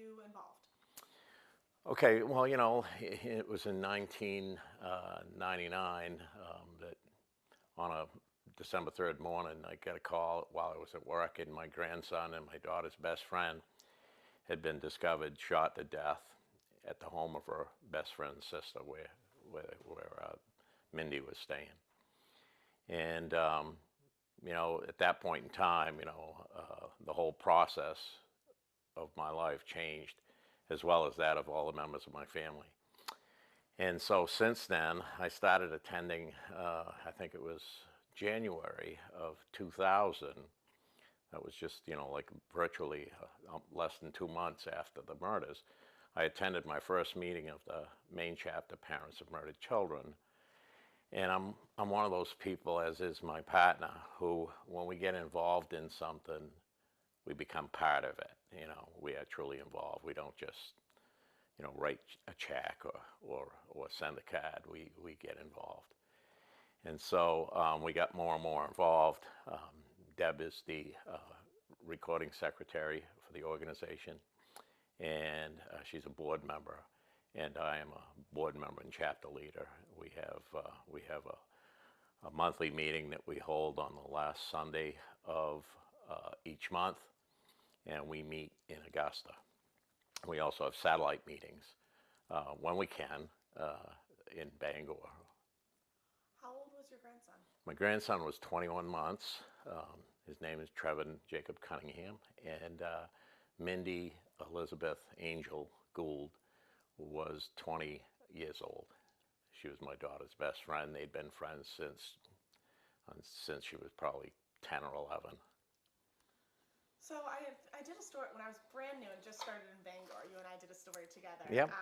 you involved? Okay, well, it was in 1999 that on a December 3rd morning, I got a call while I was at work, and my grandson and my daughter's best friend had been discovered shot to death at the home of her best friend's sister, where Mindy was staying. And at that point in time, the whole process of my life changed, as well as that of all the members of my family. And so since then, I started attending, I think it was January of 2000. That was just, like virtually less than 2 months after the murders. I attended my first meeting of the Maine Chapter Parents of Murdered Children. And I'm one of those people, as is my partner, who, when we get involved in something, we become part of it. We are truly involved. We don't just, write a check or send a card. We get involved. And so we got more and more involved. Deb is the recording secretary for the organization, and she's a board member, and I am a board member and chapter leader. We have a monthly meeting that we hold on the last Sunday of each month, and we meet in Augusta. We also have satellite meetings when we can in Bangor. How old was your grandson? My grandson was 21 months. His name is Trevin Jacob Cunningham, and Mindy Elizabeth Angel Gould was 20 years old. She was my daughter's best friend. They'd been friends since she was probably 10 or 11. So I did a story when I was brand new and just started in Bangor. You and I did a story together. Yep.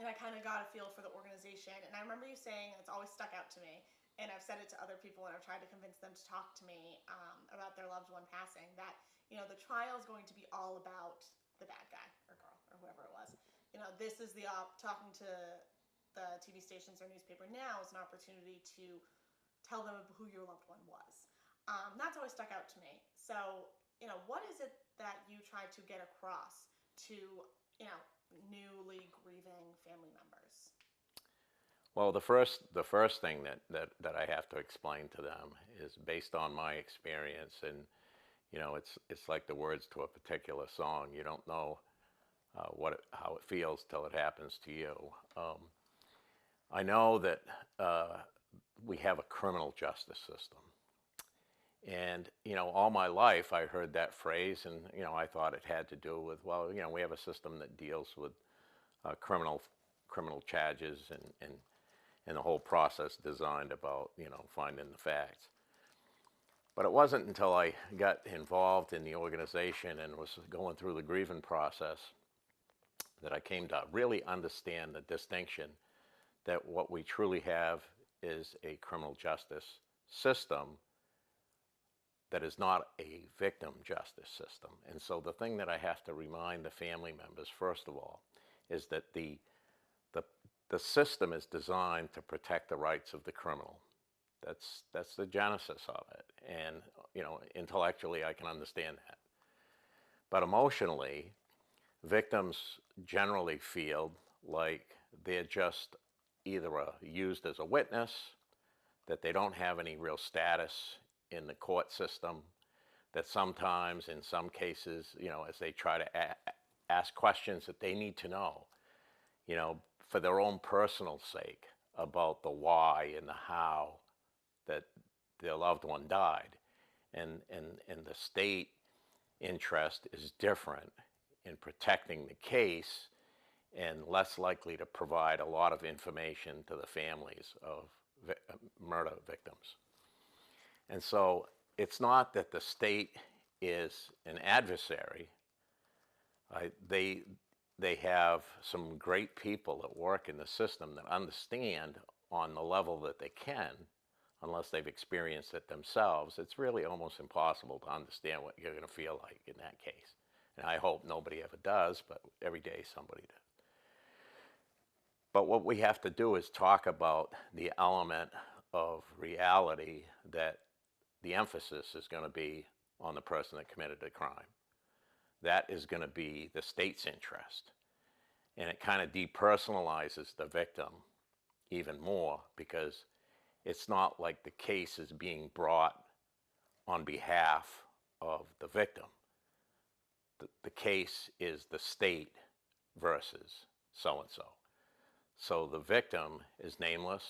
And I kind of got a feel for the organization. And I remember you saying, and it's always stuck out to me, and I've said it to other people, and I've tried to convince them to talk to me about their loved one passing, that the trial is going to be all about the bad guy or girl or whoever it was. This is the talking to the TV stations or newspaper now is an opportunity to tell them who your loved one was. That's always stuck out to me. So, what is it that you try to get across to, newly grieving family members? Well, the first thing that I have to explain to them is based on my experience, and it's like the words to a particular song. You don't know how it feels till it happens to you. I know that we have a criminal justice system. And, all my life I heard that phrase, and, I thought it had to do with, well, we have a system that deals with criminal charges and the whole process designed about, finding the facts. But it wasn't until I got involved in the organization and was going through the grieving process that I came to really understand the distinction that what we truly have is a criminal justice system that is not a victim justice system. And so the thing that I have to remind the family members, first of all, is that the system is designed to protect the rights of the criminal. That's the genesis of it. And, intellectually I can understand that. But emotionally, victims generally feel like they're just either used as a witness, that they don't have any real status in the court system, that sometimes, in some cases, as they try to ask questions that they need to know, for their own personal sake about the why and the how that their loved one died. And the state interest is different in protecting the case and less likely to provide a lot of information to the families of murder victims. And so it's not that the state is an adversary. They have some great people that work in the system that understand on the level that they can, unless they've experienced it themselves. It's really almost impossible to understand what you're going to feel like in that case. And I hope nobody ever does, but every day somebody does. But what we have to do is talk about the element of reality that the emphasis is going to be on the person that committed the crime. that is going to be the state's interest. And it kind of depersonalizes the victim even more, because it's not like the case is being brought on behalf of the victim. The case is the state versus so and so. So the victim is nameless.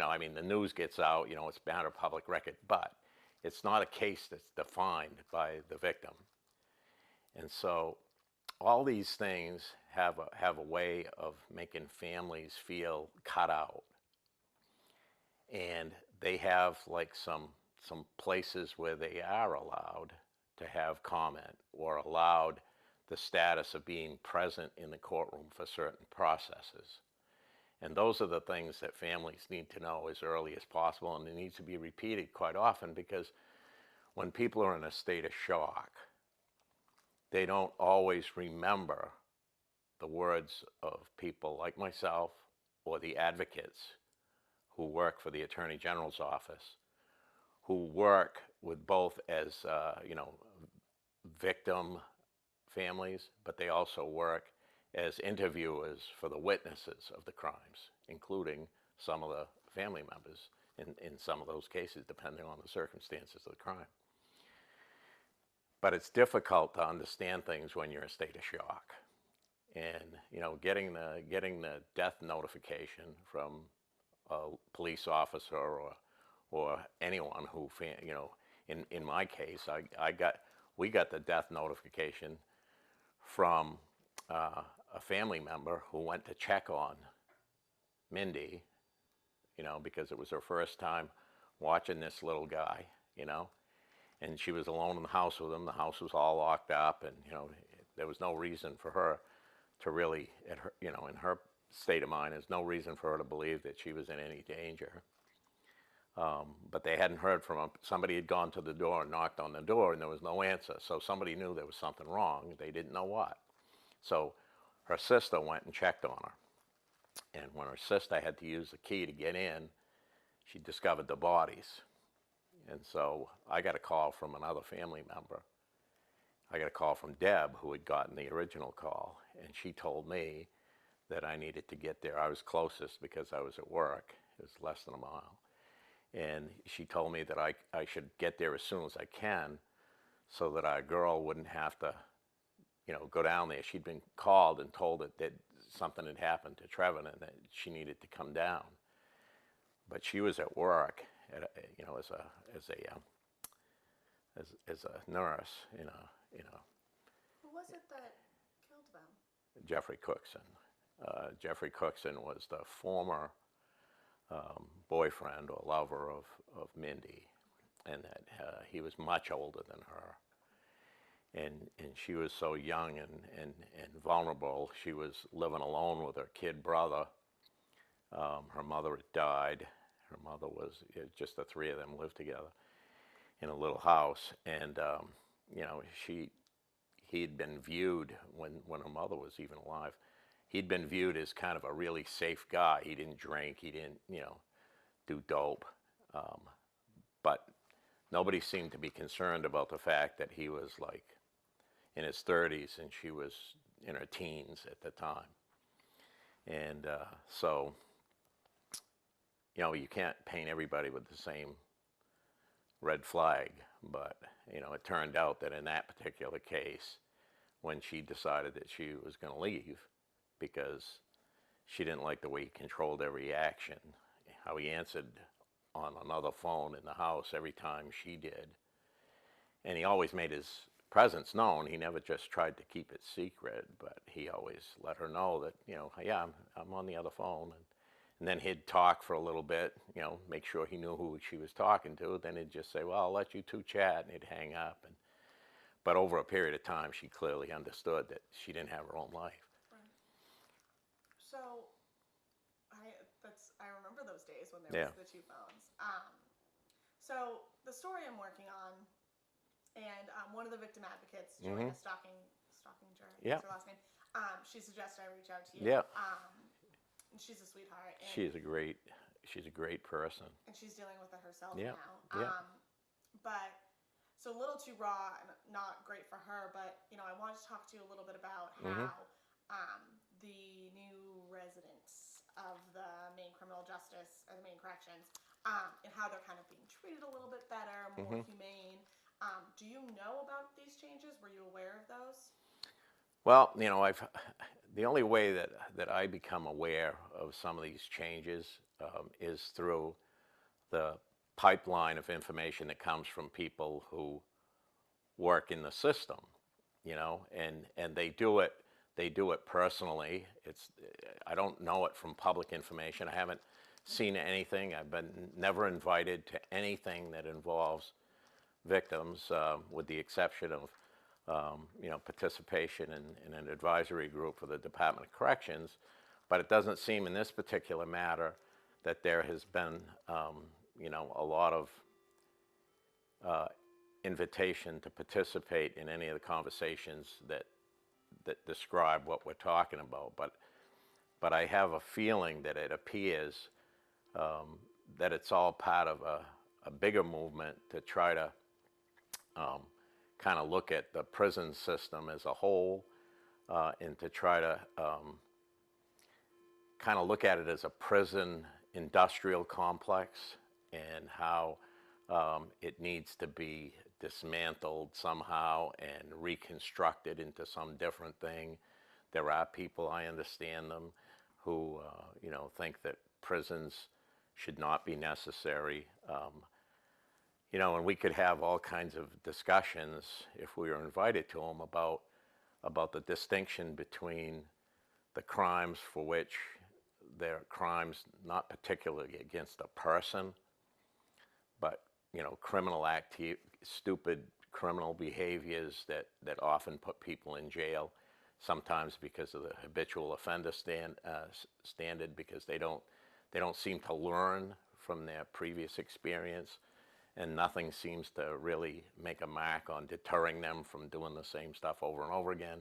I mean, the news gets out, it's matter of public record, but it's not a case that's defined by the victim. And so all these things have a way of making families feel cut out. And they have like some places where they are allowed to have comment, or allowed the status of being present in the courtroom for certain processes. And those are the things that families need to know as early as possible, and it needs to be repeated quite often, because when people are in a state of shock, they don't always remember the words of people like myself or the advocates who work for the Attorney General's office, who work with both as victim families, but they also work as interviewers for the witnesses of the crimes, including some of the family members in some of those cases, depending on the circumstances of the crime. But it's difficult to understand things when you're in a state of shock. And getting the death notification from a police officer or anyone who, in my case, we got the death notification from a family member who went to check on Mindy, because it was her first time watching this little guy, and she was alone in the house with him. The house was all locked up, and there was no reason for her to really, in her state of mind, there's no reason for her to believe that she was in any danger. But they hadn't heard from him. Somebody had gone to the door and knocked on the door, and there was no answer. So somebody knew there was something wrong. They didn't know what. So her sister went and checked on her. And when her sister had to use the key to get in, she discovered the bodies. And so I got a call from another family member. I got a call from Deb, who had gotten the original call, and she told me that I needed to get there. I was closest because I was at work. It was less than a mile. And she told me that I should get there as soon as I can, so that our girl wouldn't have to, go down there. She'd been called and told that something had happened to Trevor and that she needed to come down. But she was at work, as a nurse in a. Who was it that killed them? Jeffrey Cookson. Jeffrey Cookson was the former boyfriend or lover of Mindy, and that he was much older than her. And she was so young and vulnerable. She was living alone with her kid brother. Her mother had died. Her mother just the three of them lived together in a little house. And, he'd been viewed, when her mother was even alive, he'd been viewed as kind of a really safe guy. He didn't drink. He didn't, do dope. But nobody seemed to be concerned about the fact that he was like in his 30s and she was in her teens at the time. And so, you can't paint everybody with the same red flag. But, it turned out that in that particular case, when she decided that she was going to leave because she didn't like the way he controlled every action, how he answered on another phone in the house every time she did. And he always made his presence known. He never just tried to keep it secret, but he always let her know that, yeah, I'm on the other phone. And then he'd talk for a little bit, make sure he knew who she was talking to. Then he'd just say, well, I'll let you two chat, and he'd hang up. But over a period of time, she clearly understood that she didn't have her own life. Right. So I remember those days when there was the two phones. So the story I'm working on, and one of the victim advocates, Joanna Stockinger, Yeah. that's her last name, she suggested I reach out to you. Yeah. And she's a sweetheart. And she's a great person. And she's dealing with it herself Yeah. now. Yeah. But So a little too raw and not great for her, but I wanted to talk to you a little bit about Mm-hmm. how the new residents of the Maine criminal justice or the Maine corrections, and how they're kind of being treated a little bit better, more Mm-hmm. humane. Do you know about these changes? Were you aware of those? Well, I've the only way that I become aware of some of these changes is through the pipeline of information that comes from people who work in the system, and they do it personally. I don't know it from public information. I haven't seen anything. I've been never invited to anything that involves victims, with the exception of participation in an advisory group for the Department of Corrections. But it doesn't seem in this particular matter that there has been a lot of uh, invitation to participate in any of the conversations that describe what we're talking about. But I have a feeling that it appears that it's all part of a bigger movement to try to um, kind of look at the prison system as a whole, and to try to kind of look at it as a prison industrial complex, and how it needs to be dismantled somehow and reconstructed into some different thing. There are people, I understand them, who think that prisons should not be necessary. And we could have all kinds of discussions if we were invited to them about the distinction between the crimes for which they're crimes not particularly against a person, but stupid criminal behaviors that often put people in jail, sometimes because of the habitual offender standard, because they don't seem to learn from their previous experience, and nothing seems to really make a mark on deterring them from doing the same stuff over and over again.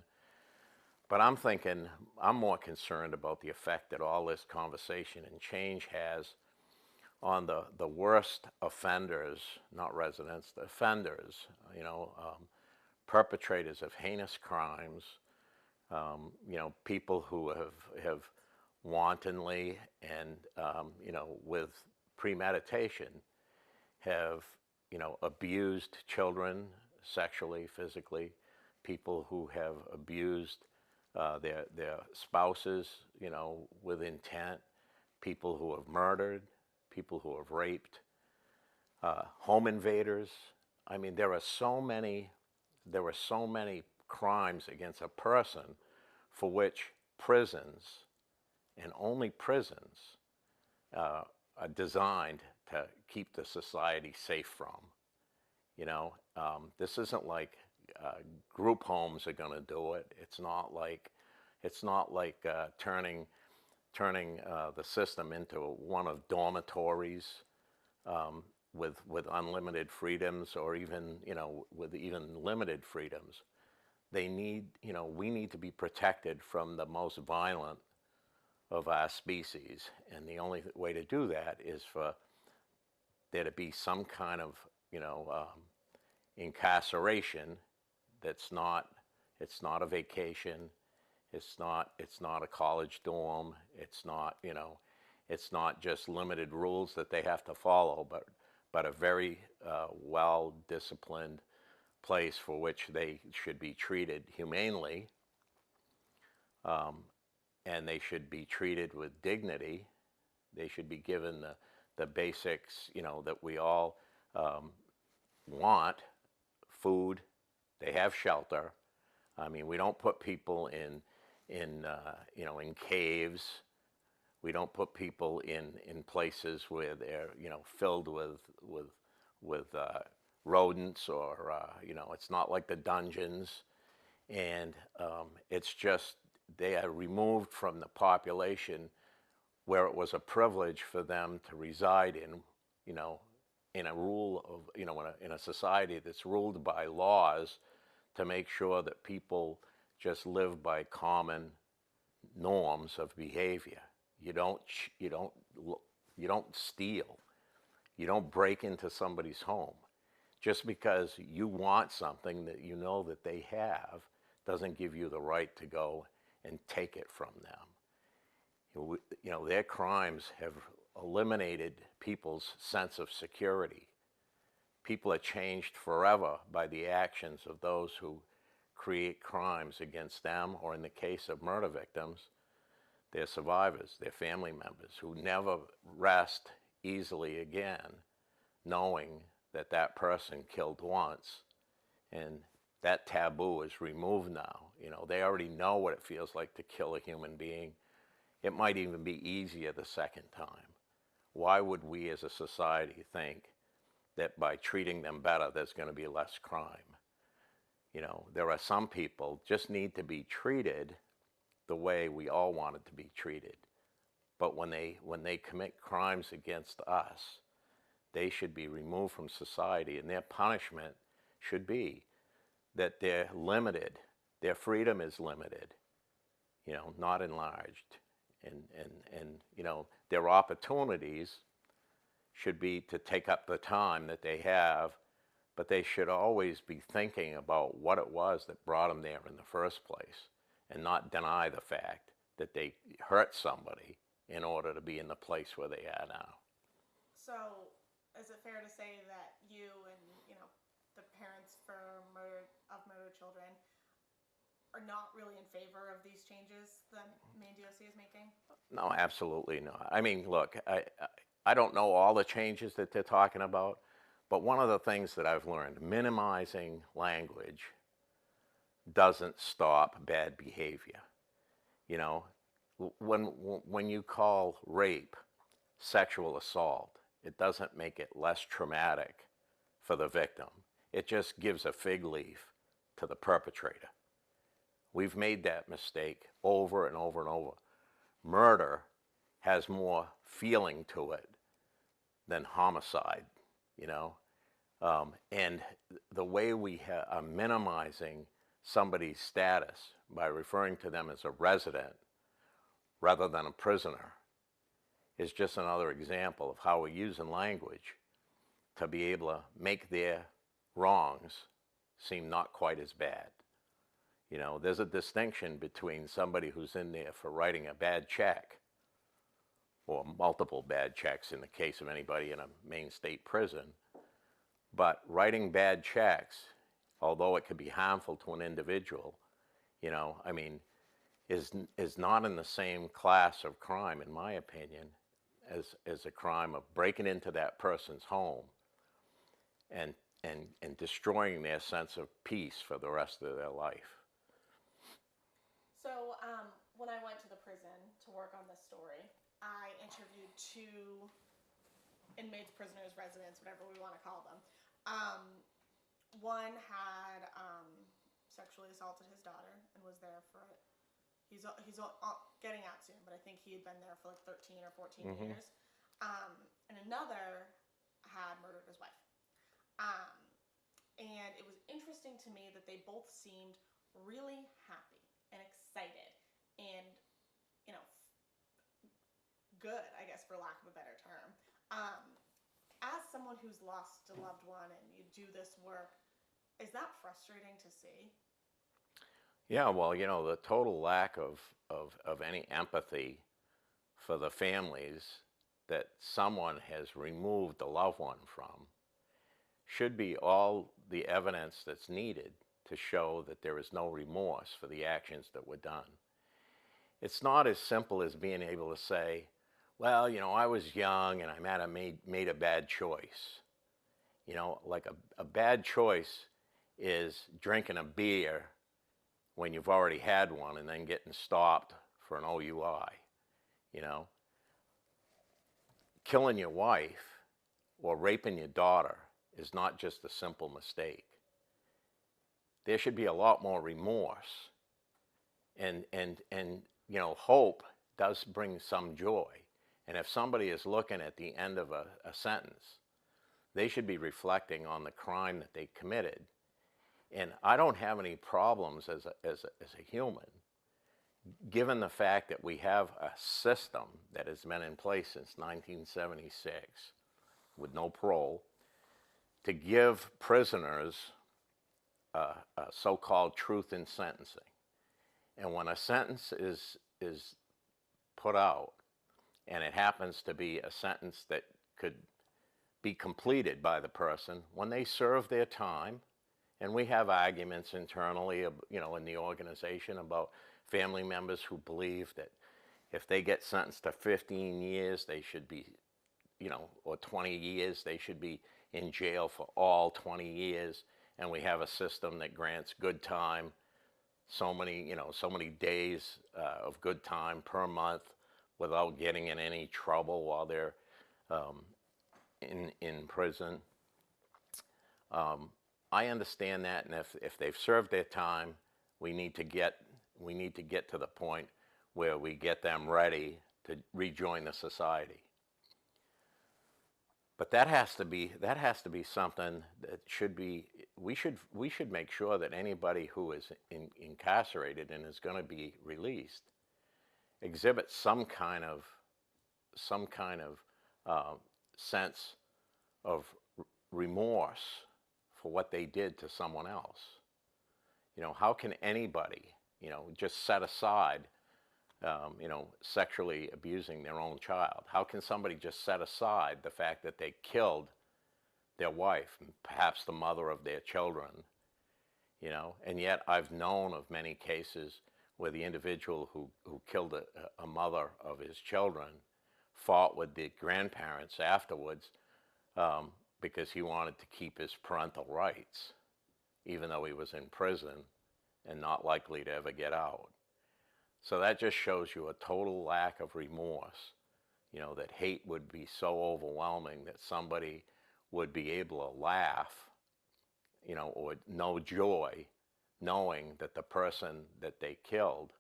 But I'm more concerned about the effect that all this conversation and change has on the worst offenders, not residents, the offenders, perpetrators of heinous crimes, people who have wantonly and, with premeditation, have, abused children sexually, physically, people who have abused their spouses, with intent, people who have murdered, people who have raped, home invaders. I mean, there are so many crimes against a person for which prisons, and only prisons, are designed to keep the society safe from. This isn't like group homes are going to do it. It's not like turning the system into one of dormitories, with unlimited freedoms, or even with even limited freedoms. We need to be protected from the most violent of our species, and the only way to do that is for there to be some kind of incarceration that's not it's not a vacation, it's not a college dorm, it's not just limited rules that they have to follow, but a very well disciplined place for which they should be treated humanely, um, and they should be treated with dignity. They should be given the basics, that we all um, want: food. They have shelter. I mean, we don't put people in caves. We don't put people in places where they're filled with rodents, or it's not like the dungeons, and it's just they are removed from the population where it was a privilege for them to reside you know, in a rule of, in a society that's ruled by laws to make sure that people just live by common norms of behavior. You don't, you don't steal. You don't break into somebody's home. Just because you want something that you know that they have doesn't give you the right to go and take it from them. You know, their crimes have eliminated people's sense of security. People are changed forever by the actions of those who create crimes against them, or in the case of murder victims, their survivors, their family members, who never rest easily again, knowing that that person killed once, and that taboo is removed now. You know, they already know what it feels like to kill a human being. It might even be easier the second time. Why would we as a society think that by treating them better, there's going to be less crime? You know, there are some people just need to be treated the way we all wanted to be treated. But when they commit crimes against us, they should be removed from society, and their punishment should be that they're limited. Their freedom is limited, you know, not enlarged. And you know, their opportunities should be to take up the time that they have, but they should always be thinking about what it was that brought them there in the first place, and not deny the fact that they hurt somebody in order to be in the place where they are now. So, is it fair to say that you and, you know, the parents for murdered children are not really in favor of these changes that Maine DOC is making? No, absolutely not. I mean, look, I don't know all the changes that they're talking about, but one of the things that I've learned, minimizing language doesn't stop bad behavior. You know, when you call rape sexual assault, it doesn't make it less traumatic for the victim. It just gives a fig leaf to the perpetrator. We've made that mistake over and over and over. Murder has more feeling to it than homicide, you know? And the way we are minimizing somebody's status by referring to them as a resident rather than a prisoner is just another example of how we're using language to be able to make their wrongs seem not quite as bad. You know, there's a distinction between somebody who's in there for writing a bad check, or multiple bad checks in the case of anybody in a Maine state prison. But writing bad checks, although it could be harmful to an individual, you know, I mean, is not in the same class of crime, in my opinion, as a crime of breaking into that person's home and destroying their sense of peace for the rest of their life. So, when I went to the prison to work on this story, I interviewed two inmates, prisoners, residents, whatever we want to call them. One had sexually assaulted his daughter and was there for it. He's getting out soon, but I think he had been there for like 13 or 14 years. And another had murdered his wife. And it was interesting to me that they both seemed really happy and excited and, you know, good, I guess, for lack of a better term. As someone who's lost a loved one and you do this work, is that frustrating to see? Yeah, well, you know, the total lack of any empathy for the families that someone has removed a loved one from should be all the evidence that's needed to show that there is no remorse for the actions that were done. It's not as simple as being able to say, well, you know, I was young and I might have made a bad choice. You know, like a bad choice is drinking a beer when you've already had one and then getting stopped for an OUI. You know, killing your wife or raping your daughter is not just a simple mistake. There should be a lot more remorse. And you know, hope does bring some joy. And if somebody is looking at the end of a sentence, they should be reflecting on the crime that they committed. And I don't have any problems as a human, given the fact that we have a system that has been in place since 1976 with no parole, to give prisoners a so-called truth in sentencing. And when a sentence is put out, and it happens to be a sentence that could be completed by the person, when they serve their time, and we have arguments internally, in the organization about family members who believe that if they get sentenced to 15 years, they should be, or 20 years, they should be in jail for all 20 years. And we have a system that grants good time, so many days of good time per month without getting in any trouble while they're in prison. I understand that, and if they've served their time, we need to get to the point where we get them ready to rejoin the society. But that has to be something that should be. We should make sure that anybody who is incarcerated and is going to be released exhibits some kind of sense of remorse for what they did to someone else. How can anybody, just set aside, sexually abusing their own child? How can somebody just set aside the fact that they killed their wife, and perhaps the mother of their children, And yet I've known of many cases where the individual who killed a mother of his children fought with the grandparents afterwards because he wanted to keep his parental rights, even though he was in prison and not likely to ever get out. So that just shows you a total lack of remorse, that hate would be so overwhelming that somebody would be able to laugh, or know joy, knowing that the person that they killed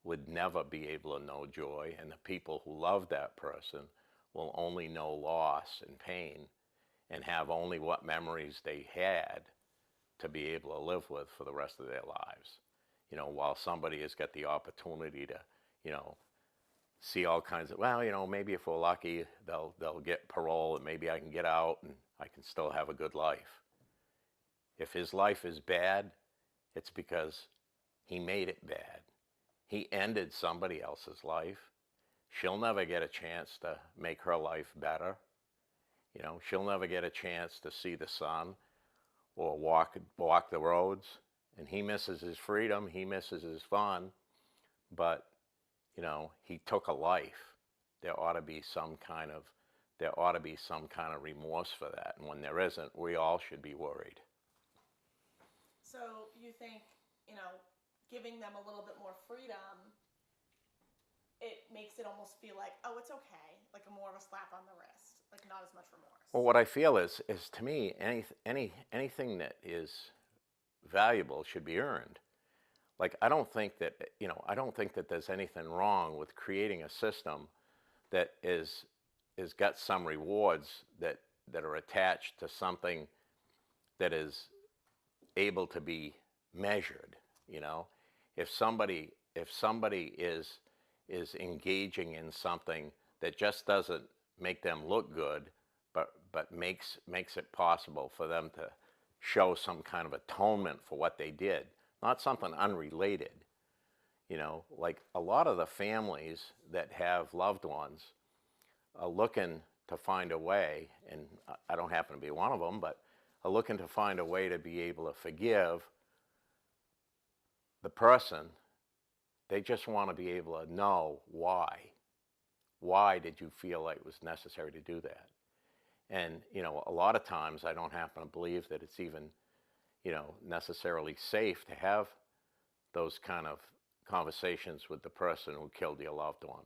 would never be able to know joy, and the people who love that person will only know loss and pain and have only what memories they had to be able to live with for the rest of their lives. While somebody has got the opportunity to, see all kinds of, maybe if we're lucky, they'll get parole and maybe I can get out and I can still have a good life. If his life is bad, it's because he made it bad. He ended somebody else's life. She'll never get a chance to make her life better. She'll never get a chance to see the sun or walk the roads. And he misses his freedom, he misses his fun, but, he took a life. There ought to be some kind of remorse for that. And when there isn't, we all should be worried. So you think, giving them a little bit more freedom, it makes it almost feel like, oh, it's okay, like more of a slap on the wrist, like not as much remorse. Well, what I feel is to me, anything that is valuable should be earned. Like, I don't think that there's anything wrong with creating a system that is got some rewards that are attached to something that is able to be measured. If somebody is engaging in something that just doesn't make them look good, but makes it possible for them to show some kind of atonement for what they did, not something unrelated. Like a lot of the families that have loved ones are looking to find a way, and I don't happen to be one of them, but are looking to find a way to be able to forgive the person. They just want to be able to know why. Why did you feel like it was necessary to do that? And, a lot of times I don't happen to believe that it's even, necessarily safe to have those kind of conversations with the person who killed your loved one.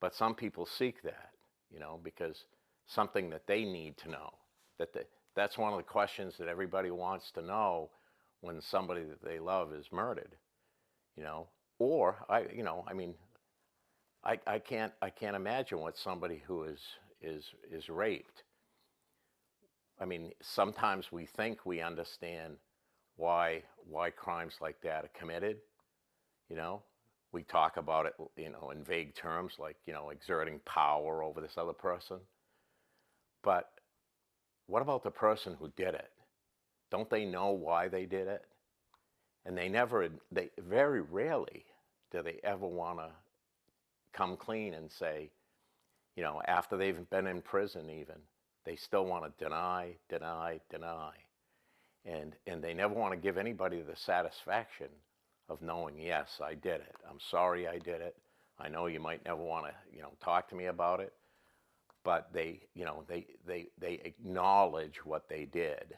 But some people seek that, because something that they need to know. That's one of the questions that everybody wants to know when somebody that they love is murdered, Or I can't imagine what somebody who is raped. I mean, sometimes we think we understand why crimes like that are committed. We talk about it, in vague terms, like, exerting power over this other person. But what about the person who did it? Don't they know why they did it? And they very rarely do they ever want to come clean and say, after they've been in prison even, they still want to deny, deny, deny. And they never want to give anybody the satisfaction of knowing, yes, I did it. I'm sorry I did it. I know you might never want to, talk to me about it, but they acknowledge what they did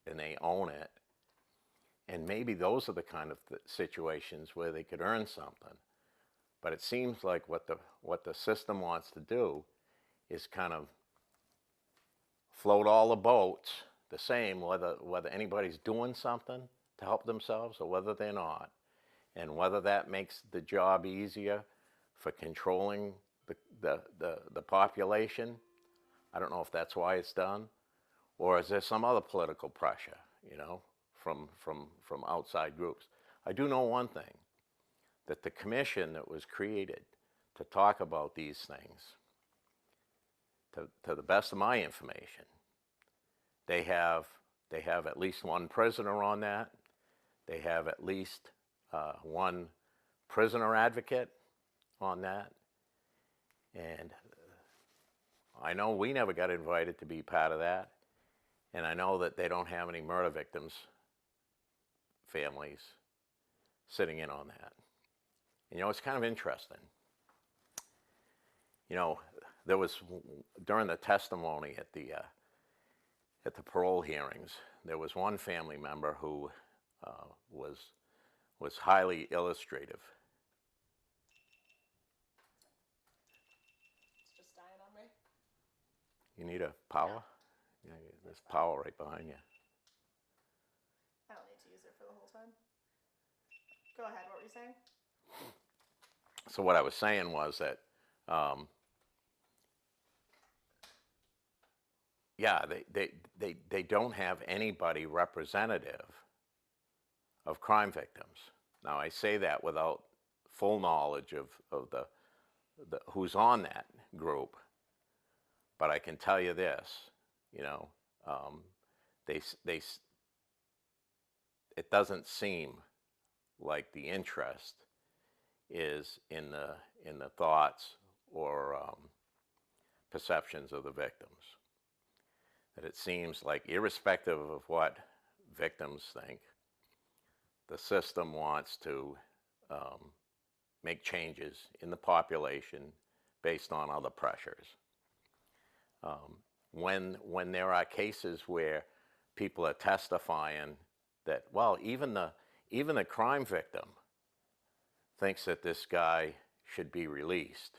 and they own it. And maybe those are the kind of situations where they could earn something. But it seems like what the system wants to do is kind of float all the boats the same, whether anybody's doing something to help themselves or whether they're not. And whether that makes the job easier for controlling the population, I don't know if that's why it's done, or is there some other political pressure, from outside groups. I do know one thing, that the commission that was created to talk about these things, to the best of my information, they have at least one prisoner on that. They have at least one prisoner advocate on that. And I know we never got invited to be part of that. And I know that they don't have any murder victims' families sitting in on that. And, it's kind of interesting. There was, during the testimony at the parole hearings, there was one family member who was highly illustrative. It's just dying on me. You need a power? Yeah, there's power right behind you. I don't need to use it for the whole time. Go ahead, what were you saying? So what I was saying was that, they don't have anybody representative of crime victims. Now, I say that without full knowledge of the who's on that group, but I can tell you this, it doesn't seem like the interest is in the thoughts or perceptions of the victims. That it seems like, irrespective of what victims think, the system wants to make changes in the population based on other pressures. When there are cases where people are testifying that, well, even the crime victim thinks that this guy should be released,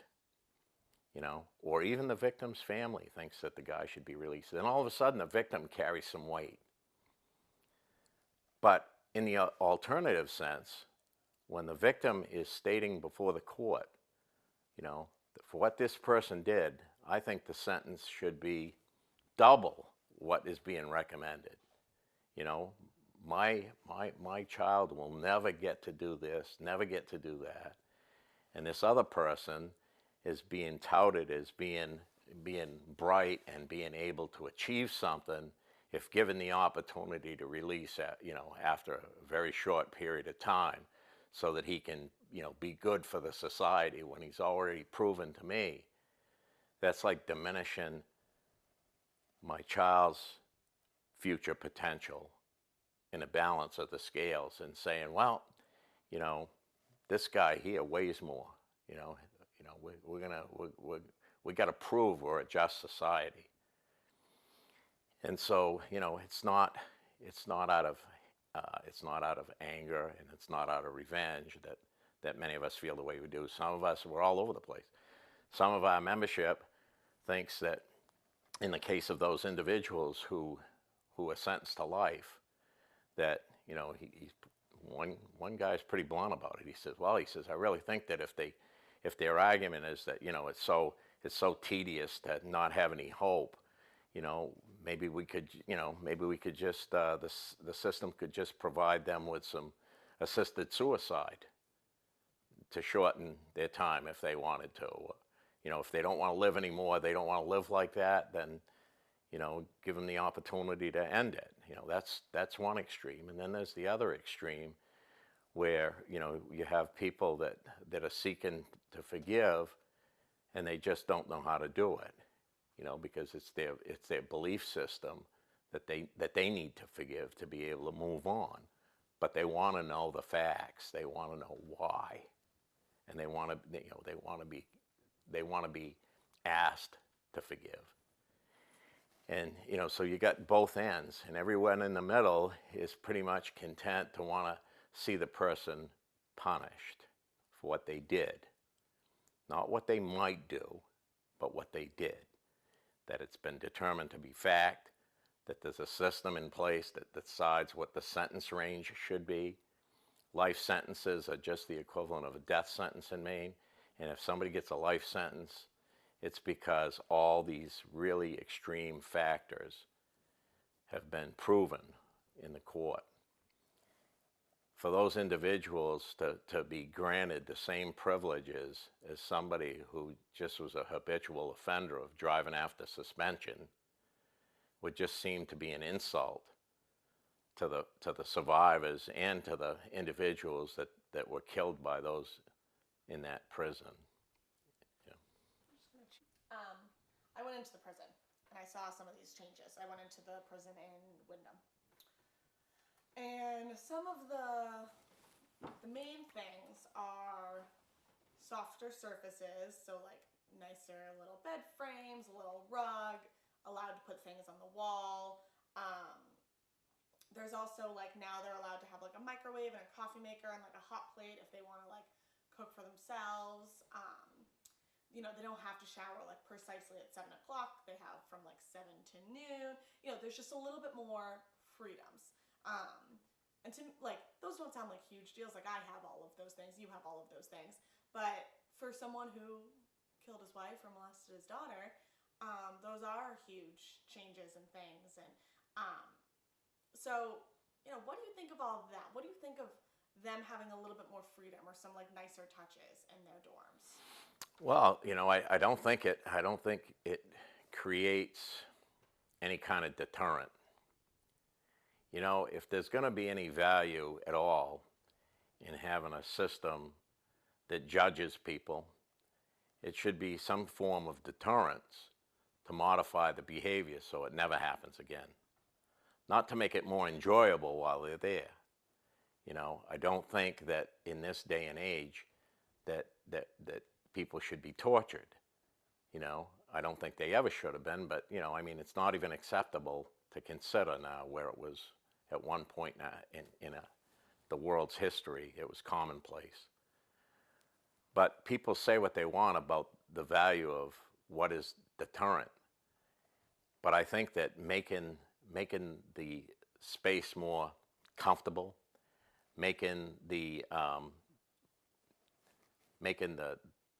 or even the victim's family thinks that the guy should be released. Then all of a sudden, the victim carries some weight. But in the alternative sense, when the victim is stating before the court, for what this person did, I think the sentence should be double what is being recommended. My child will never get to do this, never get to do that. And this other person is being touted as being bright and being able to achieve something if given the opportunity to release after a very short period of time, so that he can be good for the society when he's already proven to me. That's like diminishing my child's future potential in a balance of the scales and saying, well, this guy here weighs more. We got to prove we're a just society. And so, it's not out of anger, and it's not out of revenge that many of us feel the way we do. Some of us, we're all over the place. Some of our membership thinks that, in the case of those individuals who are sentenced to life, that one guy's pretty blunt about it. He says, I really think that if their argument is that it's so tedious to not have any hope, maybe we could just the system could just provide them with some assisted suicide to shorten their time if they wanted to. If they don't want to live anymore, they don't want to live like that, then give them the opportunity to end it. That's one extreme. And then there's the other extreme where, you have people that are seeking to forgive and they just don't know how to do it, because it's their belief system that they need to forgive to be able to move on. But they want to know the facts. They want to know why. And they want to be asked to forgive. And, so you got both ends, and everyone in the middle is pretty much content to want to see the person punished for what they did. Not what they might do, but what they did. That it's been determined to be fact, that there's a system in place that decides what the sentence range should be. Life sentences are just the equivalent of a death sentence in Maine, and if somebody gets a life sentence, it's because all these really extreme factors have been proven in the court. For those individuals to be granted the same privileges as somebody who just was a habitual offender of driving after suspension would just seem to be an insult to the survivors and to the individuals that were killed by those in that prison. I went into the prison and I saw some of these changes. I went into the prison in Wyndham. And some of the main things are softer surfaces, so like nicer little bed frames, a little rug, allowed to put things on the wall. There's also like now they're allowed to have like a microwave and a coffee maker and like a hot plate if they want to like cook for themselves. They don't have to shower like precisely at 7 o'clock. They have from like 7 to noon. There's just a little bit more freedoms. And to like, those don't sound like huge deals. Like I have all of those things. You have all of those things. But for someone who killed his wife or molested his daughter, those are huge changes and things. And so, what do you think of all of that? What do you think of them having a little bit more freedom or some like nicer touches in their dorms? Well, I don't think it creates any kind of deterrent. If there's going to be any value at all in having a system that judges people, it should be some form of deterrence to modify the behavior so it never happens again. Not to make it more enjoyable while they're there. I don't think that in this day and age that people should be tortured. I don't think they ever should have been, but it's not even acceptable to consider now, where it was at one point in the world's history, it was commonplace. But people say what they want about the value of what is deterrent. But I think that making the space more comfortable, making the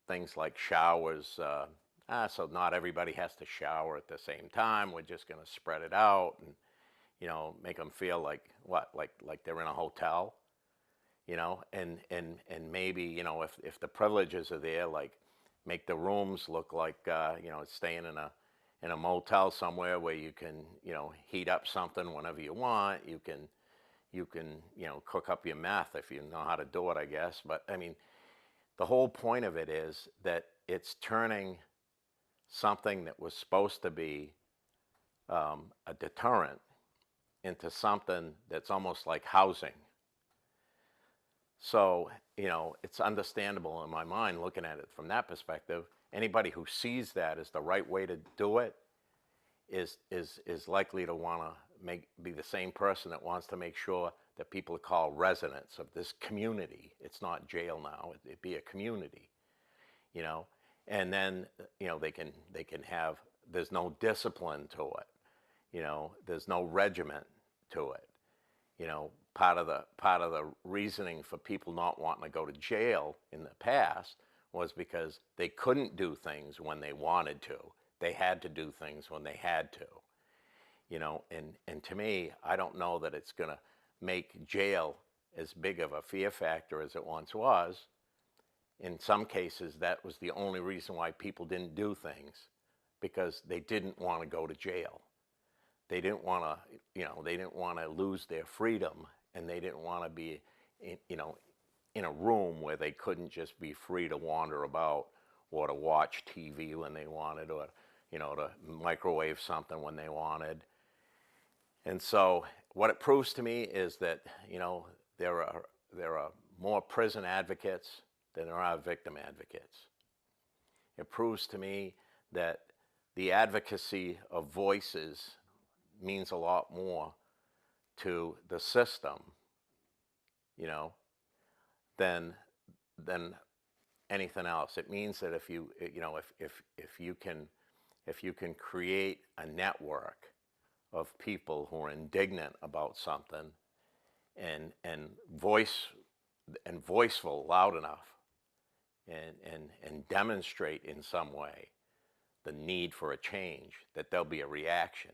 things like showers, so not everybody has to shower at the same time. We're just going to spread it out and, make them feel like they're in a hotel, and maybe, if the privileges are there, like make the rooms look like, staying in a motel somewhere where you can, heat up something whenever you want. You can, cook up your meth if you know how to do it, I guess. But the whole point of it is that it's turning something that was supposed to be a deterrent into something that's almost like housing. So, it's understandable in my mind, looking at it from that perspective. Anybody who sees that as the right way to do it is likely to want to be the same person that wants to make sure that people are called residents of this community. It's not jail now. It'd be a community, and then, they can have, there's no discipline to it. There's no regiment to it. Part of the reasoning for people not wanting to go to jail in the past was because they couldn't do things when they wanted to. They had to do things when they had to. And to me, I don't know that it's going to make jail as big of a fear factor as it once was. In some cases, that was the only reason why people didn't do things, because they didn't want to go to jail. they didn't want to, they didn't want to lose their freedom, and they didn't want to be, in a room where they couldn't just be free to wander about or to watch TV when they wanted, or, to microwave something when they wanted. And so what it proves to me is that, there are more prison advocates than there are victim advocates. It proves to me that the advocacy of voices means a lot more to the system, than anything else. It means that if you, if you can create a network of people who are indignant about something, and voiceful loud enough, and demonstrate in some way the need for a change, that there'll be a reaction.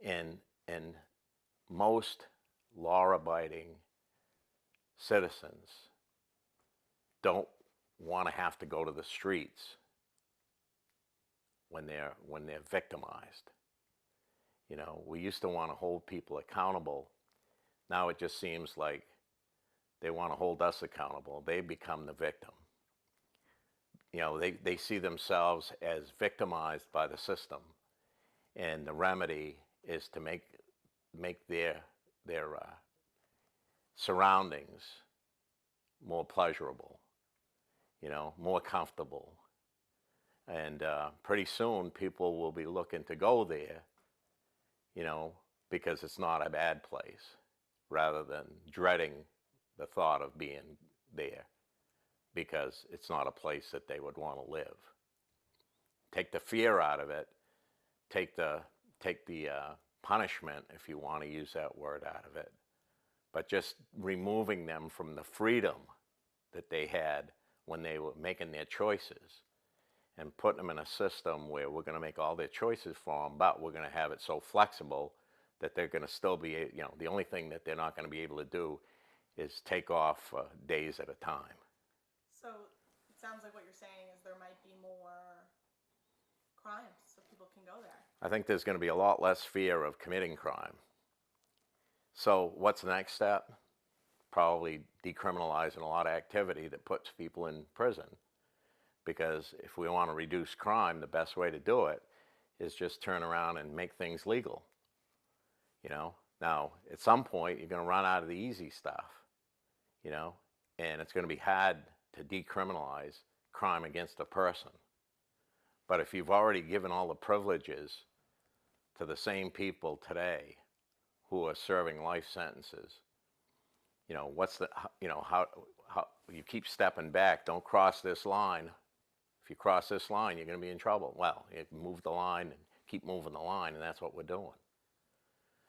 And most law-abiding citizens don't want to have to go to the streets when they're victimized. We used to want to hold people accountable. Now it just seems like they want to hold us accountable. They become the victim. They see themselves as victimized by the system, and the remedy is to make their surroundings more pleasurable, more comfortable. And pretty soon people will be looking to go there, because it's not a bad place, rather than dreading the thought of being there, because it's not a place that they would want to live. Take the fear out of it. Take the punishment, if you want to use that word, out of it. But just removing them from the freedom that they had when they were making their choices, and putting them in a system where we're going to make all their choices for them, but we're going to have it so flexible that they're going to still be, the only thing that they're not going to be able to do is take off days at a time. So it sounds like what you're saying is there might be more crimes, so people can go there. I think there's going to be a lot less fear of committing crime. So what's the next step? Probably decriminalizing a lot of activity that puts people in prison. Because if we want to reduce crime, the best way to do it is just turn around and make things legal. Now, at some point, you're going to run out of the easy stuff, and it's going to be hard to decriminalize crime against a person. But if you've already given all the privileges to the same people today who are serving life sentences, what's the, how you keep stepping back, don't cross this line. If you cross this line, you're going to be in trouble. Well, you move the line and keep moving the line, and that's what we're doing.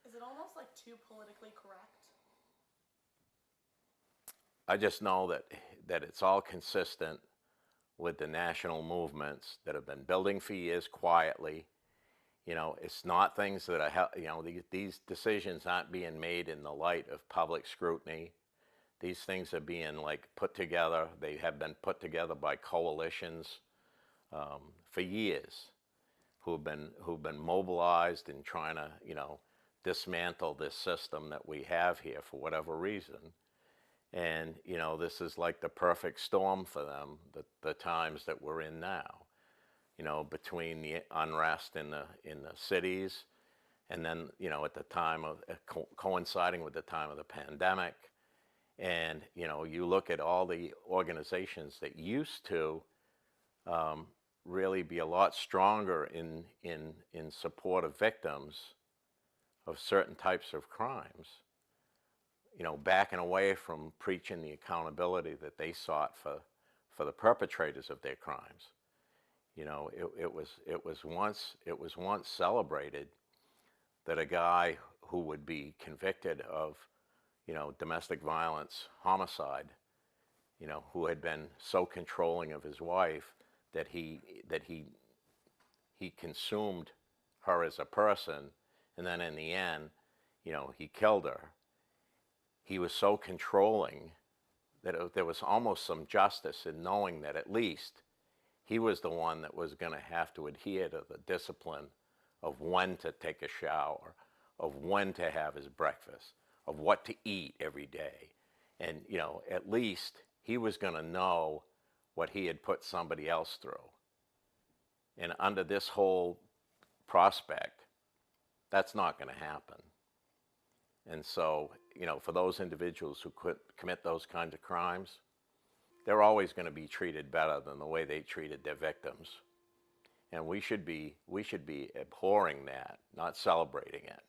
Is it almost like too politically correct? I just know that it's all consistent with the national movements that have been building for years quietly. It's not things that are, these decisions aren't being made in the light of public scrutiny. These things are being put together. They have been put together by coalitions for years, who've been mobilized in trying to dismantle this system that we have here for whatever reason. And this is like the perfect storm for them. The times that we're in now, between the unrest in the cities, and then at the time of coinciding with the time of the pandemic. And you look at all the organizations that used to really be a lot stronger in support of victims of certain types of crimes, backing away from preaching the accountability that they sought for the perpetrators of their crimes. It was once celebrated that a guy who would be convicted of domestic violence, homicide, who had been so controlling of his wife that he consumed her as a person, and then in the end, he killed her. He was so controlling that there was almost some justice in knowing that at least he was the one that was going to have to adhere to the discipline of when to take a shower, of when to have his breakfast, of what to eat every day. And, you know, at least he was going to know what he had put somebody else through. And under this whole prospect, that's not going to happen. And so, you know, for those individuals who could commit those kinds of crimes, they're always going to be treated better than the way they treated their victims. And we should be abhorring that, not celebrating it.